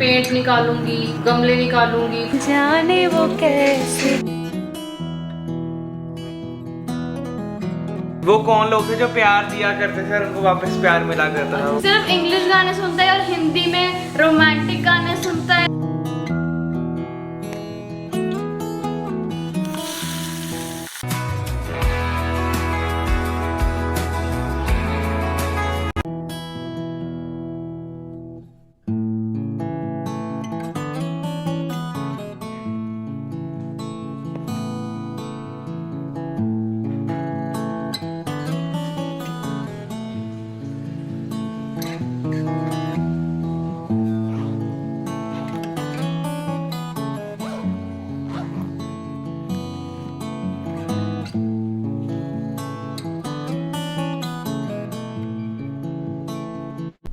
Paint निकालूंगी, गमले निकालूंगी, जाने वो कैसे। वो कौन लोग थे जो प्यार दिया करते थे और उनको वापस प्यार मिला करता था? सिर्फ इंग्लिश गाने सुनता है और हिंदी में रोमांटिक गाने सुनता है।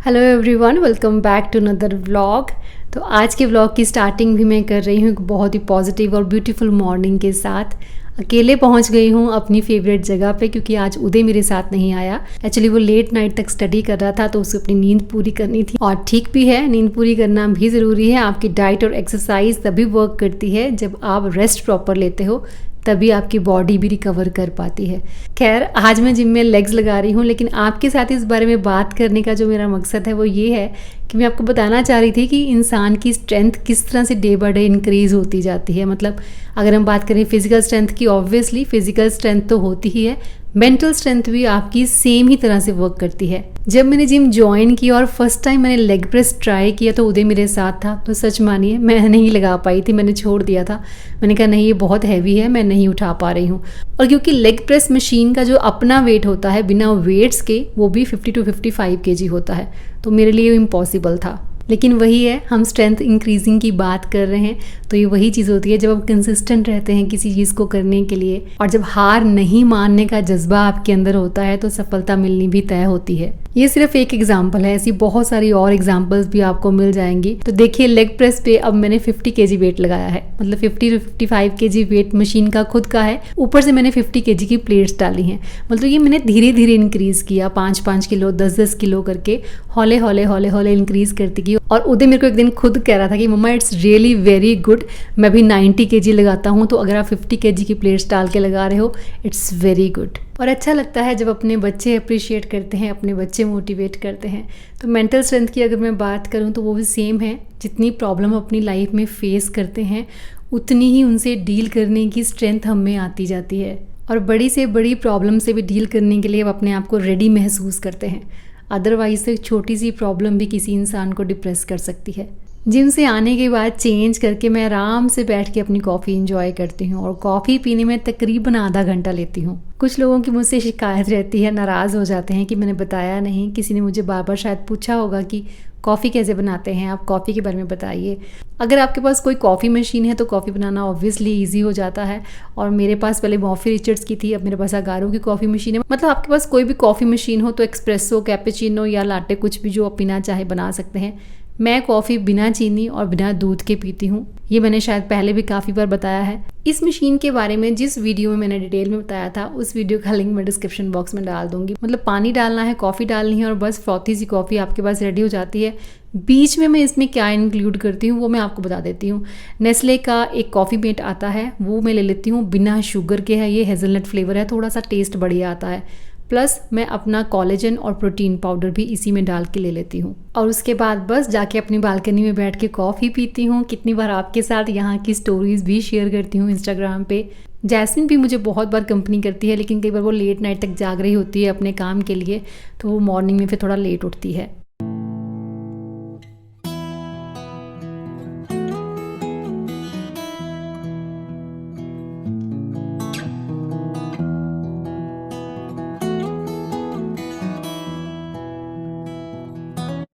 Hello everyone, welcome back to another vlog. तो आज के व्लॉग की स्टार्टिंग भी मैं कर रही हूँ एक बहुत ही पॉजिटिव और ब्यूटीफुल मॉर्निंग के साथ। अकेले पहुँच गई हूँ अपनी फेवरेट जगह पे, क्योंकि आज उदय मेरे साथ नहीं आया। एक्चुअली वो लेट नाइट तक स्टडी कर रहा था, तो उसे अपनी नींद पूरी करनी थी। और ठीक भी है, नींद पूरी करना भी ज़रूरी है। आपकी डाइट और एक्सरसाइज तभी वर्क करती है जब आप रेस्ट प्रॉपर लेते हो, तभी आपकी बॉडी भी रिकवर कर पाती है। खैर, आज मैं जिम में लेग्स लगा रही हूँ, लेकिन आपके साथ इस बारे में बात करने का जो मेरा मकसद है वो ये है कि मैं आपको बताना चाह रही थी कि इंसान की स्ट्रेंथ किस तरह से डे बाय डे इंक्रीज़ होती जाती है। मतलब अगर हम बात करें फिजिकल स्ट्रेंथ की, ऑब्वियसली फिजिकल स्ट्रेंथ तो होती ही है, मेंटल स्ट्रेंथ भी आपकी सेम ही तरह से वर्क करती है। जब मैंने जिम ज्वाइन किया और फर्स्ट टाइम मैंने लेग प्रेस ट्राई किया तो उदय मेरे साथ था, तो सच मानिए मैं नहीं लगा पाई थी, मैंने छोड़ दिया था। मैंने कहा नहीं, ये बहुत हैवी है, मैं नहीं उठा पा रही हूँ। और क्योंकि लेग प्रेस मशीन का जो अपना वेट होता है बिना वेट्स के, वो भी 50 to 55 kg होता है, तो मेरे लिए इम्पॉसिबल था। लेकिन वही है, हम स्ट्रेंथ इंक्रीजिंग की बात कर रहे हैं, तो ये वही चीज़ होती है जब आप कंसिस्टेंट रहते हैं किसी चीज़ को करने के लिए, और जब हार नहीं मानने का जज्बा आपके अंदर होता है तो सफलता मिलनी भी तय होती है। ये सिर्फ एक एग्जाम्पल है, ऐसी बहुत सारी और एग्जाम्पल्स भी आपको मिल जाएंगी। तो देखिए, लेग प्रेस पे अब मैंने 50 kg वेट लगाया है, मतलब 50 to 55 kg वेट मशीन का खुद का है, ऊपर से मैंने 50 kg की प्लेट्स डाली हैं। मतलब ये मैंने धीरे धीरे इंक्रीज किया, 5-5 किलो 10-10 किलो करके हौले हौले इंक्रीज करती गई। और उदय मेरे को एक दिन खुद कह रहा था कि मम्मा इट्स रियली वेरी गुड, मैं भी 90 kg लगाता हूँ, तो अगर आप 50 kg की प्लेट्स डाल के लगा रहे हो, इट्स वेरी गुड। और अच्छा लगता है जब अपने बच्चे अप्रिशिएट करते हैं, अपने बच्चे मोटिवेट करते हैं। तो मेंटल स्ट्रेंथ की अगर मैं बात करूँ तो वो भी सेम है। जितनी प्रॉब्लम अपनी लाइफ में फेस करते हैं, उतनी ही उनसे डील करने की स्ट्रेंथ हम में आती जाती है। और बड़ी से बड़ी प्रॉब्लम से भी डील करने के लिए हम अपने आप को रेडी महसूस करते हैं। अदरवाइज तो एक छोटी सी प्रॉब्लम भी किसी इंसान को डिप्रेस कर सकती है। जिम से आने के बाद चेंज करके मैं आराम से बैठ के अपनी कॉफ़ी इंजॉय करती हूँ, और कॉफ़ी पीने में तकरीबन आधा घंटा लेती हूँ। कुछ लोगों की मुझसे शिकायत रहती है, नाराज़ हो जाते हैं कि मैंने बताया नहीं। किसी ने मुझे बार बार शायद पूछा होगा कि कॉफ़ी कैसे बनाते हैं, आप कॉफ़ी के बारे में बताइए। अगर आपके पास कोई कॉफ़ी मशीन है तो कॉफ़ी बनाना ऑब्वियसली ईजी हो जाता है। और मेरे पास पहले मॉफी रिचर्ड्स की थी, अब मेरे पास अगारो की कॉफ़ी मशीन है। मतलब आपके पास कोई भी कॉफ़ी मशीन हो तो एक्सप्रेसो, कैपेचिनो या लाटे, कुछ भी जो आप पीना चाहे बना सकते हैं। मैं कॉफ़ी बिना चीनी और बिना दूध के पीती हूँ, ये मैंने शायद पहले भी काफ़ी बार बताया है। इस मशीन के बारे में जिस वीडियो में मैंने डिटेल में बताया था, उस वीडियो का लिंक मैं डिस्क्रिप्शन बॉक्स में डाल दूंगी। मतलब पानी डालना है, कॉफ़ी डालनी है और बस फ्रॉथी सी कॉफ़ी आपके पास रेडी हो जाती है। बीच में मैं इसमें क्या इंक्लूड करती हूँ वो मैं आपको बता देती हूँ। नेस्ले का एक कॉफ़ी मेट आता है, वो मैं ले लेती हूँ, बिना शुगर के है, ये हेज़लनट फ्लेवर है, थोड़ा सा टेस्ट बढ़िया आता है। प्लस मैं अपना कोलेजन और प्रोटीन पाउडर भी इसी में डाल के ले लेती हूँ। और उसके बाद बस जाके अपनी बालकनी में बैठ के कॉफ़ी पीती हूँ। कितनी बार आपके साथ यहाँ की स्टोरीज भी शेयर करती हूँ इंस्टाग्राम पे। जैस्मिन भी मुझे बहुत बार कंपनी करती है, लेकिन कई बार वो लेट नाइट तक जाग रही होती है अपने काम के लिए, तो वो मॉर्निंग में फिर थोड़ा लेट उठती है।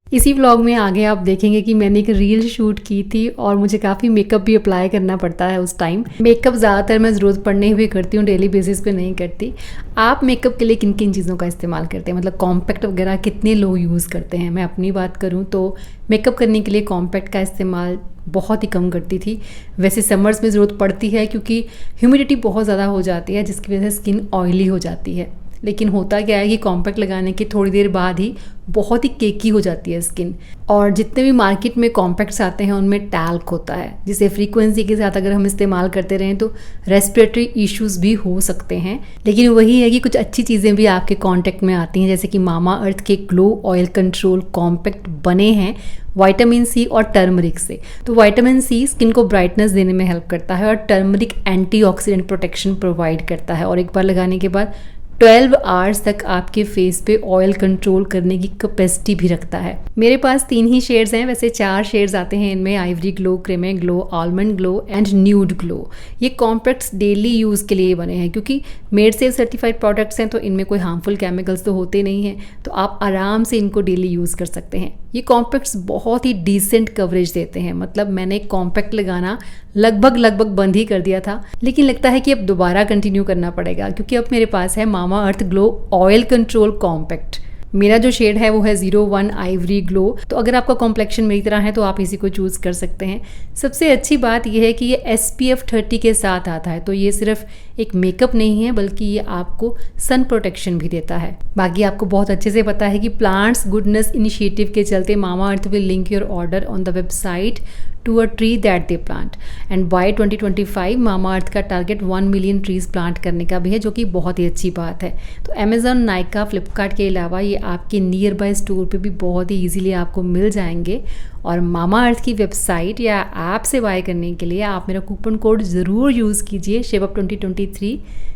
इसी व्लॉग में आगे आप देखेंगे कि मैंने एक रील शूट की थी और मुझे काफ़ी मेकअप भी अप्लाई करना पड़ता है उस टाइम। मेकअप ज़्यादातर मैं ज़रूरत पड़ने हुए करती हूँ, डेली बेसिस पे नहीं करती। आप मेकअप के लिए किन किन चीज़ों का इस्तेमाल करते हैं, मतलब कॉम्पैक्ट वगैरह कितने लोग यूज़ करते हैं? मैं अपनी बात करूँ तो मेकअप करने के लिए कॉम्पैक्ट का इस्तेमाल बहुत ही कम करती थी। वैसे समर्स में ज़रूरत पड़ती है क्योंकि ह्यूमिडिटी बहुत ज़्यादा हो जाती है, जिसकी वजह से स्किन ऑयली हो जाती है। लेकिन होता क्या है कि कॉम्पैक्ट लगाने के थोड़ी देर बाद ही बहुत ही केकी हो जाती है स्किन। और जितने भी मार्केट में कॉम्पैक्ट्स आते हैं उनमें टैल्क होता है, जिसे फ्रीक्वेंसी के साथ अगर हम इस्तेमाल करते रहें तो रेस्पिरेटरी इश्यूज भी हो सकते हैं। लेकिन वही है कि कुछ अच्छी चीज़ें भी आपके कॉन्टैक्ट में आती हैं, जैसे कि मामा अर्थ के ग्लो ऑयल कंट्रोल कॉम्पैक्ट बने हैं विटामिन सी और टर्मरिक से। तो विटामिन सी स्किन को ब्राइटनेस देने में हेल्प करता है और टर्मरिक एंटीऑक्सीडेंट प्रोटेक्शन प्रोवाइड करता है, और एक बार लगाने के बाद 12 आवर्स तक आपके फेस पे ऑयल कंट्रोल करने की कैपेसिटी भी रखता है। मेरे पास 3 ही शेड्स हैं, वैसे 4 शेड्स आते हैं इनमें, ivory glow, creme glow, almond glow and nude glow. ये कॉम्पैक्ट्स डेली यूज़ के लिए बने हैं, क्योंकि मेड सेफ सर्टिफाइड प्रोडक्ट्स हैं तो इनमें कोई हार्मफुल केमिकल्स तो होते नहीं हैं, तो आप आराम से इनको डेली यूज़ कर सकते हैं। ये कॉम्पैक्ट्स बहुत ही डिसेंट कवरेज देते हैं, मतलब मैंने कॉम्पैक्ट लगाना लगभग बंद ही कर दिया था, लेकिन लगता है कि अब दोबारा कंटिन्यू करना पड़ेगा, क्योंकि अब मेरे पास है मामा अर्थ ग्लो ऑयल कंट्रोल कॉम्पैक्ट। मेरा जो शेड है वो है 01 आइवरी ग्लो। तो अगर आपका कॉम्प्लेक्शन मेरी तरह है तो आप इसी को चूज़ कर सकते हैं। सबसे अच्छी बात यह है कि ये SPF 30 के साथ आता है, तो ये सिर्फ एक मेकअप नहीं है बल्कि ये आपको सन प्रोटेक्शन भी देता है। बाकी आपको बहुत अच्छे से पता है कि प्लांट्स गुडनेस इनिशिएटिव के चलते Mamaearth will link your order on the website to a tree that they plant, and by 2025 Mamaearth का टारगेट 1 मिलियन ट्रीज प्लांट करने का भी है, जो कि बहुत ही अच्छी बात है। तो अमेजॉन, नाइका, फ्लिपकार्ट के अलावा ये आपके नियर बाय स्टोर पे भी बहुत ही ईजिली आपको मिल जाएंगे। और मामा अर्थ की वेबसाइट या ऐप से बाय करने के लिए आप मेरा कूपन कोड ज़रूर यूज़ कीजिए ShivUp2023,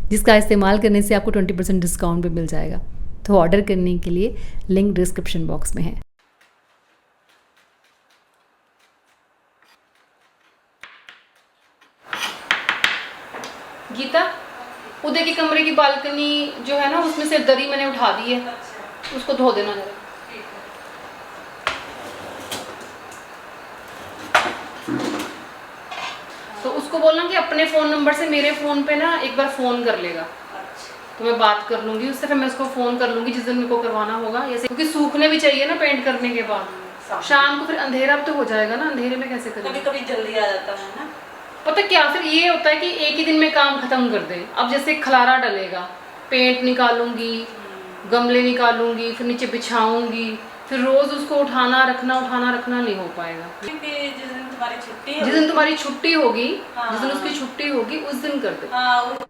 जिसका इस्तेमाल करने से आपको 20% डिस्काउंट भी मिल जाएगा। तो ऑर्डर करने के लिए लिंक डिस्क्रिप्शन बॉक्स में है। गीता, उदय के कमरे की बालकनी जो है ना उसमें से दरी मैंने उठा दी है, उसको धो देना जरा। तो उसको बोलना कि अपने फ़ोन नंबर से मेरे फ़ोन पे ना एक बार फ़ोन कर लेगा, तो मैं बात कर लूँगी उससे, फिर मैं उसको फ़ोन कर लूँगी जिस दिन मेरे को करवाना होगा। ऐसे क्योंकि सूखने भी चाहिए ना पेंट करने के बाद, शाम को फिर अंधेरा तो हो जाएगा ना, अंधेरे में कैसे करेंगे? कभी कभी जल्दी आ जाता है ना। पता क्या, फिर ये होता है कि एक ही दिन में काम खत्म कर दे। अब जैसे खलारा डलेगा, पेंट निकालूंगी, गमले निकालूंगी, फिर नीचे बिछाऊंगी, फिर रोज उसको उठाना रखना नहीं हो पाएगा। क्योंकि जिस दिन तुम्हारी छुट्टी होगी, जिस दिन तुम्हारी छुट्टी होगी, जिस दिन उसकी छुट्टी होगी उस दिन कर दे।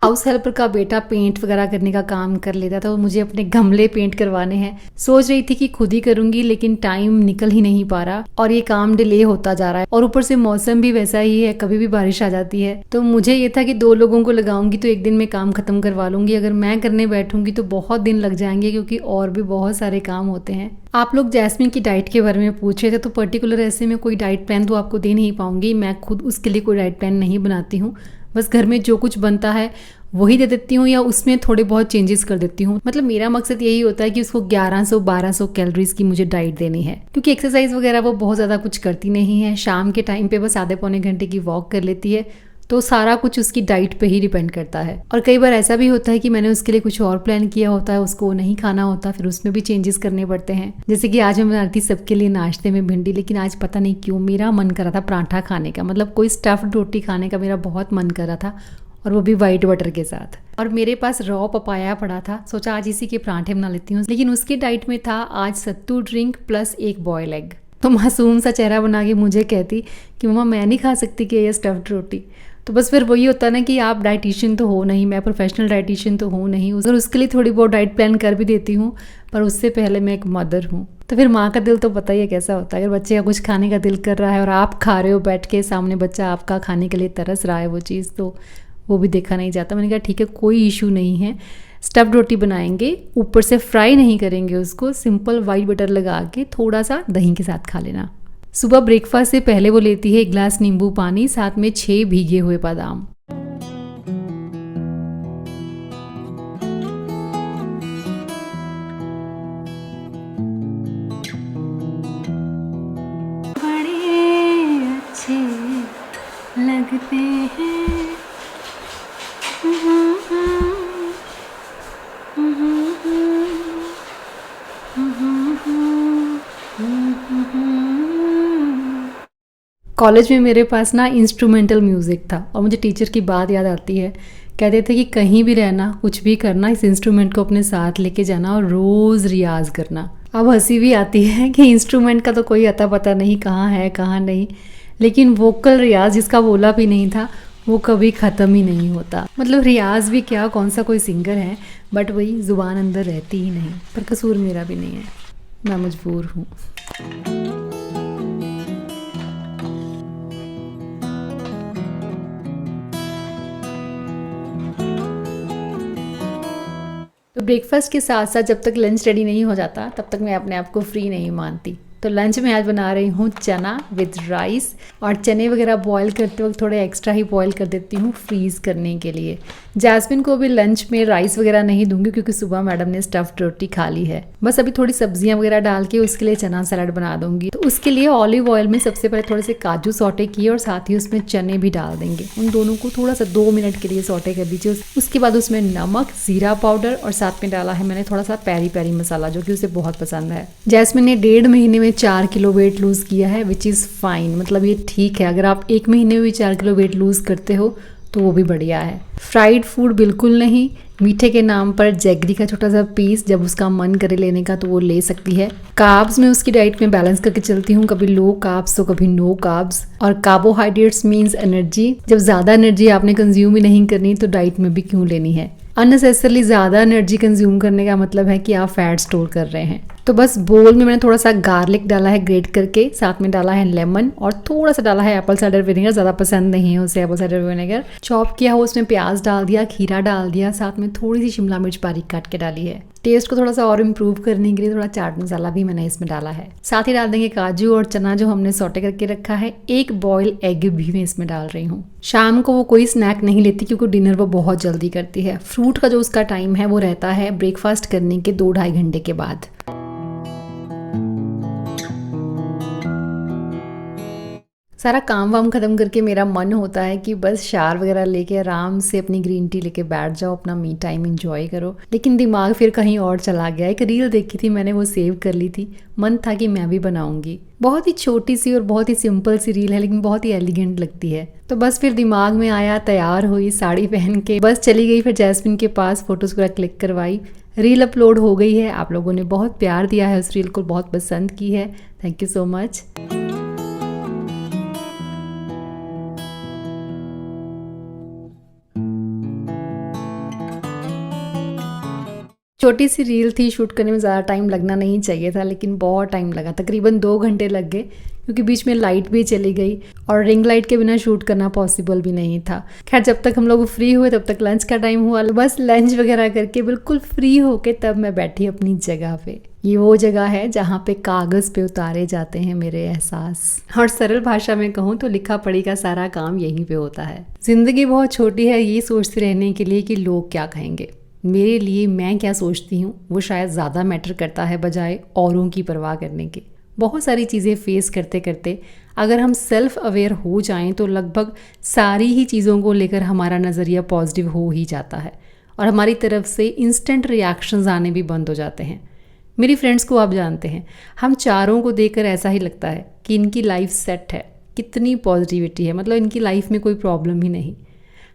हाउस हेल्पर का बेटा पेंट वगैरह करने का काम कर लेता था, तो मुझे अपने गमले पेंट करवाने हैं। सोच रही थी कि खुद ही करूंगी, लेकिन टाइम निकल ही नहीं पा रहा और ये काम डिले होता जा रहा है, और ऊपर से मौसम भी वैसा ही है, कभी भी बारिश आ जाती है। तो मुझे ये था कि 2 लोगों को लगाऊंगी तो एक दिन में काम खत्म करवा लूंगी। अगर मैं करने बैठूंगी तो बहुत दिन लग जाएंगे, क्योंकि और भी बहुत सारे काम होते हैं। आप लोग जैस्मिन की डाइट के बारे में पूछ रहे थे, तो पर्टिकुलर ऐसे में कोई डाइट प्लान तो आपको दे नहीं पाऊंगी। मैं खुद उसके लिए कोई डाइट प्लान नहीं बनाती हूँ, बस घर में जो कुछ बनता है वही दे देती हूँ, या उसमें थोड़े बहुत चेंजेस कर देती हूँ। मतलब मेरा मकसद यही होता है कि उसको 1100-1200 कैलोरीज की मुझे डाइट देनी है, क्योंकि एक्सरसाइज वगैरह वो बहुत ज़्यादा कुछ करती नहीं है। शाम के टाइम पे बस आधे पौने घंटे की वॉक कर लेती है, तो सारा कुछ उसकी डाइट पे ही डिपेंड करता है। और कई बार ऐसा भी होता है कि मैंने उसके लिए कुछ और प्लान किया होता है, उसको नहीं खाना होता, फिर उसमें भी चेंजेस करने पड़ते हैं। जैसे कि आज मैं बना रही थी सबके लिए नाश्ते में भिंडी, लेकिन आज पता नहीं क्यों मेरा मन कर रहा था पराठा खाने का, मतलब कोई स्टफ्ड रोटी खाने का मेरा बहुत मन कर रहा था, और वो भी वाइट बटर के साथ। और मेरे पास रॉ पपाया पड़ा था, सोचा आज इसी के पराठे बना लेती हूँ। लेकिन उसकी डाइट में था आज सत्तू ड्रिंक प्लस 1 बॉयल एग। तो मासूम सा चेहरा बना के मुझे कहती कि मम्मा मैं नहीं खा सकती कि ये स्टफ्ड रोटी। तो बस फिर वही होता है ना कि आप डाइटिशियन तो हो नहीं, मैं प्रोफेशनल डाइटिशियन तो हूँ नहीं, और उसके लिए थोड़ी बहुत डाइट प्लान कर भी देती हूँ, पर उससे पहले मैं एक मदर हूँ। तो फिर माँ का दिल तो पता ही है कैसा होता है। अगर बच्चे का कुछ खाने का दिल कर रहा है और आप खा रहे हो बैठ के, सामने बच्चा आपका खाने के लिए तरस रहा है वो चीज़, तो वो भी देखा नहीं जाता। मैंने कहा ठीक है, कोई इशू नहीं है, स्टफ्ड रोटी बनाएंगे, ऊपर से फ्राई नहीं करेंगे उसको, सिंपल वाइट बटर लगा के थोड़ा सा दही के साथ खा लेना। सुबह ब्रेकफास्ट से पहले वो लेती है 1 गिलास नींबू पानी, साथ में 6 भीगे हुए बादाम। बड़े अच्छे लगते हैं। कॉलेज में मेरे पास ना इंस्ट्रूमेंटल म्यूज़िक था, और मुझे टीचर की बात याद आती है कहते थे कि कहीं भी रहना, कुछ भी करना, इस इंस्ट्रूमेंट को अपने साथ लेके जाना और रोज़ रियाज करना। अब हंसी भी आती है कि इंस्ट्रूमेंट का तो कोई अता पता नहीं कहाँ है कहाँ नहीं, लेकिन वोकल रियाज जिसका बोला भी नहीं था वो कभी ख़त्म ही नहीं होता। मतलब रियाज भी क्या, कौन सा कोई सिंगर है, बट वही ज़ुबान अंदर रहती ही नहीं। पर कसूर मेरा भी नहीं है, मैं मजबूर हूँ। तो ब्रेकफास्ट के साथ साथ जब तक लंच रेडी नहीं हो जाता तब तक मैं अपने आप को फ्री नहीं मानती। तो लंच में आज बना रही हूँ चना विद राइस, और चने वगैरह बॉईल करते वक्त थोड़े एक्स्ट्रा ही बॉईल कर देती हूँ फ्रीज़ करने के लिए। जैस्मिन को भी लंच में राइस वगैरह नहीं दूंगी क्योंकि सुबह मैडम ने स्टफ्ड रोटी खा ली है। बस अभी थोड़ी सब्जियां वगैरह डाल के उसके लिए चना सलाद बना दूंगी। तो उसके लिए ऑलिव ऑयल में सबसे पहले थोड़े से काजू सॉटे किए और साथ ही उसमें चने भी डाल देंगे। उन दोनों को थोड़ा सा 2 मिनट के लिए सॉटे कर दीजिए। उसके बाद उसमें नमक, जीरा पाउडर और साथ में डाला है मैंने थोड़ा सा पेरी पेरी मसाला, जो कि उसे बहुत पसंद है। जैस्मिन ने 1.5 महीने में 4 किलो वेट लूज़ किया है, विच इज़ फाइन। मतलब ये ठीक है, अगर आप 1 महीने में भी 4 किलो वेट लूज़ करते हो तो वो भी बढ़िया है। फ्राइड फूड बिल्कुल नहीं। मीठे के नाम पर जैगरी का छोटा सा पीस, जब उसका मन करे लेने का तो वो ले सकती है। कार्ब्स में उसकी डाइट में बैलेंस करके चलती हूँ, कभी लो कार्ब्स तो कभी नो कार्ब्स। और कार्बोहाइड्रेट्स मीन्स एनर्जी। जब ज़्यादा एनर्जी आपने कंज्यूम ही नहीं करनी तो डाइट में भी क्यों लेनी है। अननेसेसरली ज़्यादा एनर्जी कंज्यूम करने का मतलब है कि आप फैट स्टोर कर रहे हैं। तो बस बोल में मैंने थोड़ा सा गार्लिक डाला है ग्रेट करके, साथ में डाला है लेमन और थोड़ा सा डाला है एप्पल साइडर विनेगर। ज़्यादा पसंद नहीं है उसे एप्पल साइडर विनेगर। चॉप किया हुआ उसमें प्याज डाल दिया, खीरा डाल दिया, साथ में थोड़ी सी शिमला मिर्च बारीक काट के डाली है। टेस्ट को थोड़ा सा और इम्प्रूव करने के लिए थोड़ा चाट मसाला भी मैंने इसमें डाला है। साथ ही डाल देंगे काजू और चना जो हमने सॉटे करके रखा है। 1 बॉयल एग भी मैं इसमें डाल रही हूँ। शाम को वो कोई स्नैक नहीं लेती क्योंकि डिनर वो बहुत जल्दी करती है। फ्रूट का जो उसका टाइम है वो रहता है ब्रेकफास्ट करने के 2-2.5 घंटे के बाद। सारा काम वाम ख़त्म करके मेरा मन होता है कि बस शावर वगैरह लेके आराम से अपनी ग्रीन टी लेके बैठ जाओ, अपना मी टाइम एंजॉय करो। लेकिन दिमाग फिर कहीं और चला गया। एक रील देखी थी मैंने, वो सेव कर ली थी। मन था कि मैं भी बनाऊंगी। बहुत ही छोटी सी और बहुत ही सिंपल सी रील है, लेकिन बहुत ही एलिगेंट लगती है। तो बस फिर दिमाग में आया, तैयार हुई साड़ी पहन के, बस चली गई फिर जैस्मिन के पास, फोटोज़ वगैरह क्लिक करवाई। रील अपलोड हो गई है। आप लोगों ने बहुत प्यार दिया है उस रील को, बहुत पसंद की है। Thank you so much. छोटी सी रील थी, शूट करने में ज़्यादा टाइम लगना नहीं चाहिए था, लेकिन बहुत टाइम लगा। तकरीबन 2 घंटे लग गए क्योंकि बीच में लाइट भी चली गई और रिंग लाइट के बिना शूट करना पॉसिबल भी नहीं था। खैर जब तक हम लोग फ्री हुए तब तक लंच का टाइम हुआ। बस लंच वगैरह करके बिल्कुल फ्री होके तब मैं बैठी अपनी जगह पे। ये वो जगह है जहाँ पे कागज़ पे उतारे जाते हैं मेरे एहसास, और सरल भाषा में कहूँ तो लिखा पढ़ी का सारा काम यहीं पे होता है। ज़िंदगी बहुत छोटी है ये सोचते रहने के लिए कि लोग क्या कहेंगे। मेरे लिए मैं क्या सोचती हूँ वो शायद ज़्यादा मैटर करता है बजाय औरों की परवाह करने के। बहुत सारी चीज़ें फेस करते करते अगर हम सेल्फ अवेयर हो जाएं तो लगभग सारी ही चीज़ों को लेकर हमारा नज़रिया पॉजिटिव हो ही जाता है और हमारी तरफ से इंस्टेंट रिएक्शंस आने भी बंद हो जाते हैं। मेरी फ्रेंड्स को आप जानते हैं, हम चारों को देखकर ऐसा ही लगता है कि इनकी लाइफ सेट है, कितनी पॉजिटिविटी है, मतलब इनकी लाइफ में कोई प्रॉब्लम ही नहीं।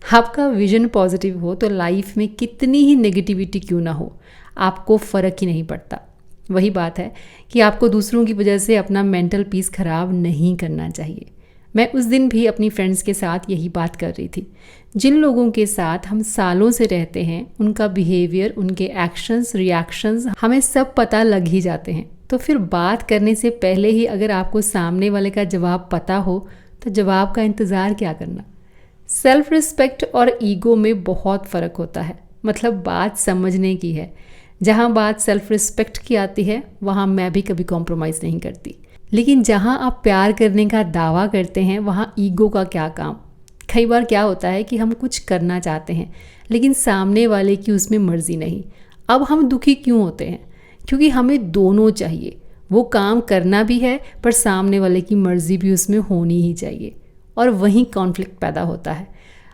आपका विजन पॉजिटिव हो तो लाइफ में कितनी ही नेगेटिविटी क्यों ना हो, आपको फ़र्क ही नहीं पड़ता। वही बात है कि आपको दूसरों की वजह से अपना मेंटल पीस ख़राब नहीं करना चाहिए। मैं उस दिन भी अपनी फ्रेंड्स के साथ यही बात कर रही थी। जिन लोगों के साथ हम सालों से रहते हैं उनका बिहेवियर, उनके एक्शंस, रिएक्शंस हमें सब पता लग ही जाते हैं। तो फिर बात करने से पहले ही अगर आपको सामने वाले का जवाब पता हो तो जवाब का इंतज़ार क्या करना। सेल्फ रिस्पेक्ट और ईगो में बहुत फ़र्क होता है। मतलब बात समझने की है। जहाँ बात सेल्फ रिस्पेक्ट की आती है वहाँ मैं भी कभी कॉम्प्रोमाइज़ नहीं करती, लेकिन जहाँ आप प्यार करने का दावा करते हैं वहाँ ईगो का क्या काम। कई बार क्या होता है कि हम कुछ करना चाहते हैं लेकिन सामने वाले की उसमें मर्ज़ी नहीं। अब हम दुखी क्यों होते हैं? क्योंकि हमें दोनों चाहिए। वो काम करना भी है पर सामने वाले की मर्ज़ी भी उसमें होनी ही चाहिए, और वहीं कॉन्फ्लिक्ट पैदा होता है।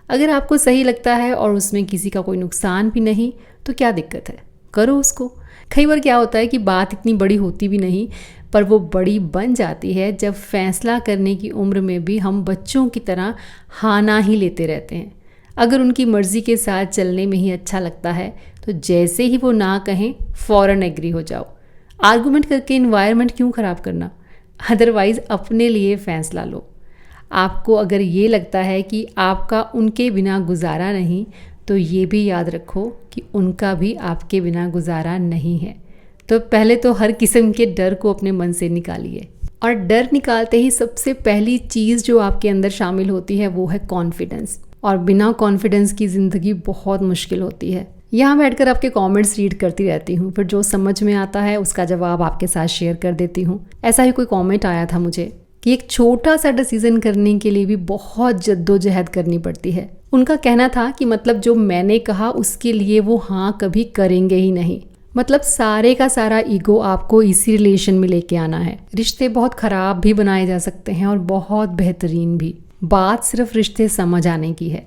अगर आपको सही लगता है और उसमें किसी का कोई नुकसान भी नहीं तो क्या दिक्कत है, करो उसको। कई बार क्या होता है कि बात इतनी बड़ी होती भी नहीं पर वो बड़ी बन जाती है जब फैसला करने की उम्र में भी हम बच्चों की तरह हाँ ना ही लेते रहते हैं। अगर उनकी मर्ज़ी के साथ चलने में ही अच्छा लगता है तो जैसे ही वो ना कहें फ़ौरन एग्री हो जाओ। आर्गुमेंट करके इन्वायरमेंट क्यों ख़राब करना, अदरवाइज़ अपने लिए फ़ैसला लो। आपको अगर ये लगता है कि आपका उनके बिना गुजारा नहीं, तो ये भी याद रखो कि उनका भी आपके बिना गुजारा नहीं है। तो पहले तो हर किस्म के डर को अपने मन से निकालिए, और डर निकालते ही सबसे पहली चीज़ जो आपके अंदर शामिल होती है वो है कॉन्फिडेंस। और बिना कॉन्फिडेंस की ज़िंदगी बहुत मुश्किल होती है। यहाँ बैठकर आपके कमेंट्स रीड करती रहती हूँ, फिर जो समझ में आता है उसका जवाब आपके साथ शेयर कर देती हूँ। ऐसा ही कोई कमेंट आया था मुझे कि एक छोटा सा डिसीज़न करने के लिए भी बहुत जद्दोजहद करनी पड़ती है। उनका कहना था कि मतलब जो मैंने कहा उसके लिए वो हाँ कभी करेंगे ही नहीं। मतलब सारे का सारा ईगो आपको इसी रिलेशन में लेके आना है। रिश्ते बहुत ख़राब भी बनाए जा सकते हैं और बहुत बेहतरीन भी। बात सिर्फ रिश्ते समझ आने की है।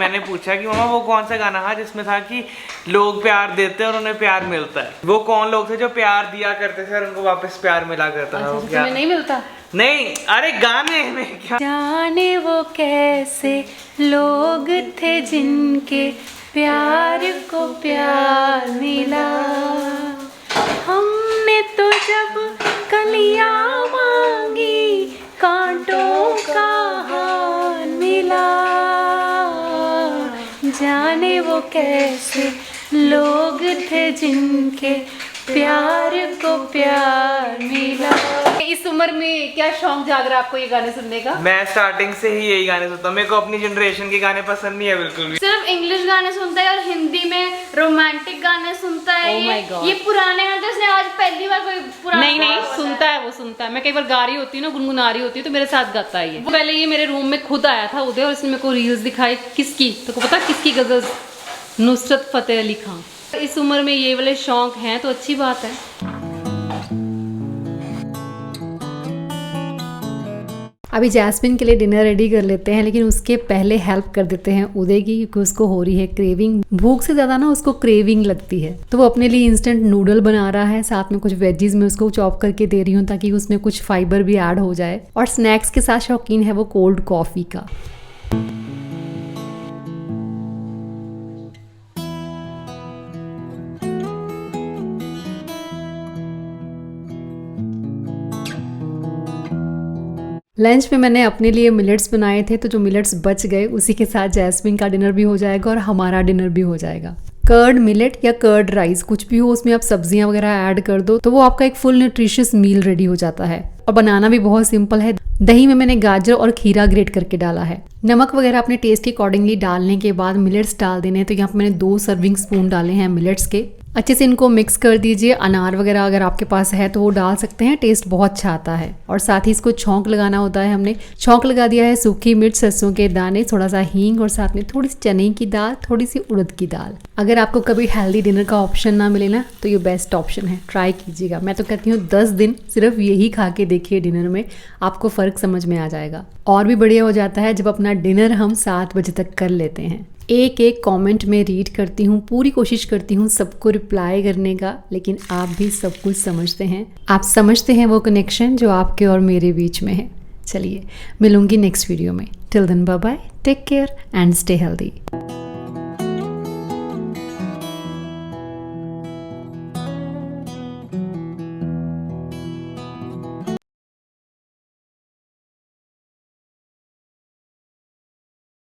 मैंने पूछा कि मामा वो कौन सा गाना था जिसमें था कि लोग प्यार देते हैं और उन्हें प्यार मिलता है। वो कौन लोग थे जो प्यार दिया करते थे और उनको वापस प्यार मिला करता था? वो क्या तुम्हें नहीं मिलता? नहीं, अरे गाने में क्या। जाने वो कैसे लोग थे जिनके प्यार को प्यार मिला, हमने तो जब कलियां मांगी कांटों का हार मिला। जाने वो कैसे लोग थे जिनके प्यार को प्यार मिला। इस उम्र में क्या शौक जाग रहा है आपको ये गाने सुनने का? मैं स्टार्टिंग से ही यही गाने सुनता हूँ। मेरे को अपनी जनरेशन के गाने पसंद नहीं है बिल्कुल भी। सिर्फ इंग्लिश गाने सुनता है और हिंदी में रोमांटिक गाने सुनता है। Oh my God. ये पुराने गाने तो उसने आज पहली बार कोई पुराना नहीं नहीं, गाना सुनता है, वो सुनता है। मैं कई बार गा रही होती हूँ ना, गुनगुना रही होती हूँ तो मेरे साथ गाता है ये। पहले ये मेरे रूम में खुद आया था उदय, और इसने मेरे को रील्स दिखाई। किसकी तो पता, किसकी गजल? नुसरत फतेह अली खान। इस उम्र में ये वाले शौक हैं तो अच्छी बात है। अभी जैस्मिन के लिए डिनर रेडी कर लेते हैं, लेकिन उसके पहले हेल्प कर देते हैं उदय की, क्योंकि उसको हो रही है क्रेविंग। भूख से ज़्यादा ना उसको क्रेविंग लगती है, तो वो अपने लिए इंस्टेंट नूडल बना रहा है। साथ में कुछ वेजीज में उसको चॉप करके दे रही हूँ ताकि उसमें कुछ फाइबर भी ऐड हो जाए। और स्नैक्स के साथ शौकीन है वो कोल्ड कॉफ़ी का। लंच में मैंने अपने लिए मिलेट्स बनाए थे, तो जो मिलेट्स बच गए उसी के साथ जैस्मिन का डिनर भी हो जाएगा और हमारा डिनर भी हो जाएगा। कर्ड मिलेट या कर्ड राइस कुछ भी हो, उसमें आप सब्जियां वगैरह ऐड कर दो तो वो आपका एक फुल न्यूट्रिशियस मील रेडी हो जाता है। और बनाना भी बहुत सिंपल है। दही में मैंने गाजर और खीरा ग्रेट करके डाला है। नमक वगैरह अपने टेस्ट के अकॉर्डिंगली डालने के बाद मिलेट्स डाल देने। तो यहाँ पे मैंने 2 सर्विंग स्पून डाले हैं मिलेट्स के। अच्छे से इनको मिक्स कर दीजिए। अनार वगैरह अगर आपके पास है तो वो डाल सकते हैं, टेस्ट बहुत अच्छा आता है। और साथ ही इसको छौंक लगाना होता है। हमने छौंक लगा दिया है सूखी मिर्च, सरसों के दाने, थोड़ा सा हींग और साथ में थोड़ी सी चने की दाल, थोड़ी सी उड़द की दाल। अगर आपको कभी हेल्दी डिनर का ऑप्शन ना मिले ना तो ये बेस्ट ऑप्शन है, ट्राई कीजिएगा। मैं तो कहती हूँ 10 दिन सिर्फ यही खा के देखिए डिनर में, आपको फ़र्क समझ में आ जाएगा। और भी बढ़िया हो जाता है जब अपना डिनर हम 7 बजे तक कर लेते हैं। एक एक कमेंट में रीड करती हूँ, पूरी कोशिश करती हूँ सबको रिप्लाई करने का, लेकिन आप भी सब कुछ समझते हैं। आप समझते हैं वो कनेक्शन जो आपके और मेरे बीच में है। चलिए मिलूंगी नेक्स्ट वीडियो में। Till then bye bye, take care and stay healthy.